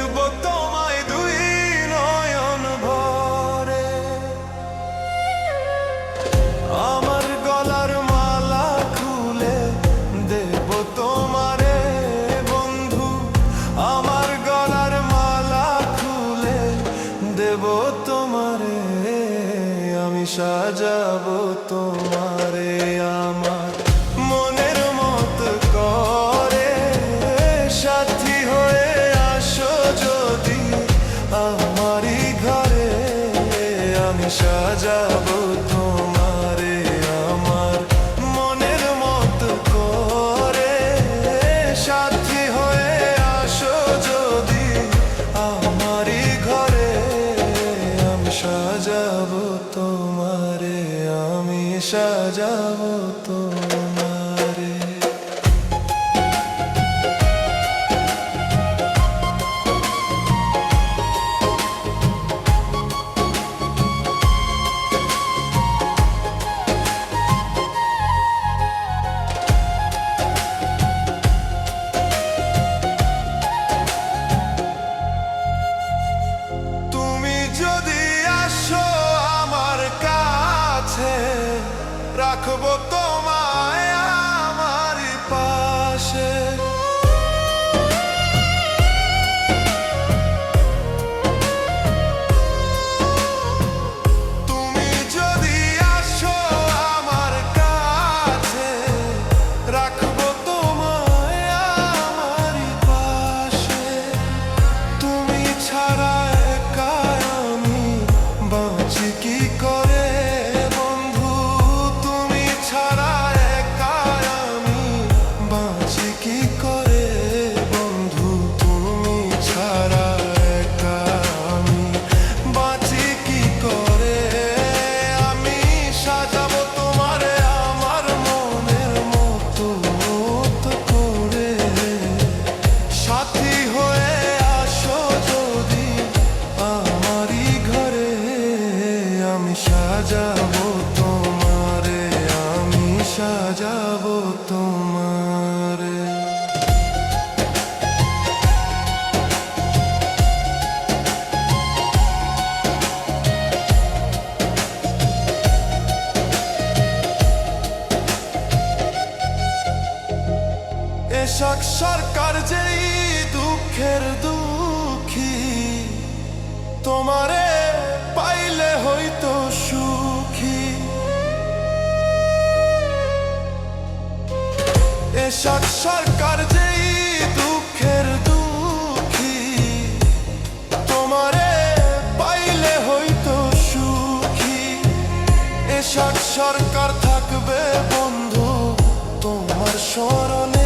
দেখবো তোমায় দুই নয়ন ভরে। আমার গলার মালা খুলে দেব তোমারে বন্ধু, আমার গলার মালা খুলে দেব তোমারে, আমি সাজাবো তোমারে আমার মনের মতো করে। সাথী হয়ে আসো যদি আমারই ঘরে, আমি সাজাবো তোমারে আমার মনের মতো করে। সাথী হয়ে আসো যদি আমারই ঘরে, আমি সাজাবো তোমারে, আমি সাজাবো তোমারে। তুমি যদি আসো আমার কাছে, রাখবো তোমায় আমারই পাশে। তুমি যদি আসো আমার কাছে, রাখবো তোমায় আমারই পাশে। তুমি ছাড়া একা আমি বাঁচি কি করে বন্ধু, তুমি ছাড়া একা আমি বাঁচি কি করে বন্ধু, তুমি ছাড়া একা আমি বাঁচি কি করে। আমি সাজাবো তোমারে আমার মনের মতো করে। সাথী হয়ে আসো যদি আমারই ঘরে, আমি সাজাবো তোমারে, আমি সাজাবো তোমারে। এশাক সরকার যেই দুঃখের দুঃখী, তোমারে পাইলে হইতো সুখী। এশাক সরকার যেই দুঃখের দুঃখী, তোমারে পাইলে হইতো সুখী। এশাক সরকার থাকবে বন্ধু তোমার স্মরণে।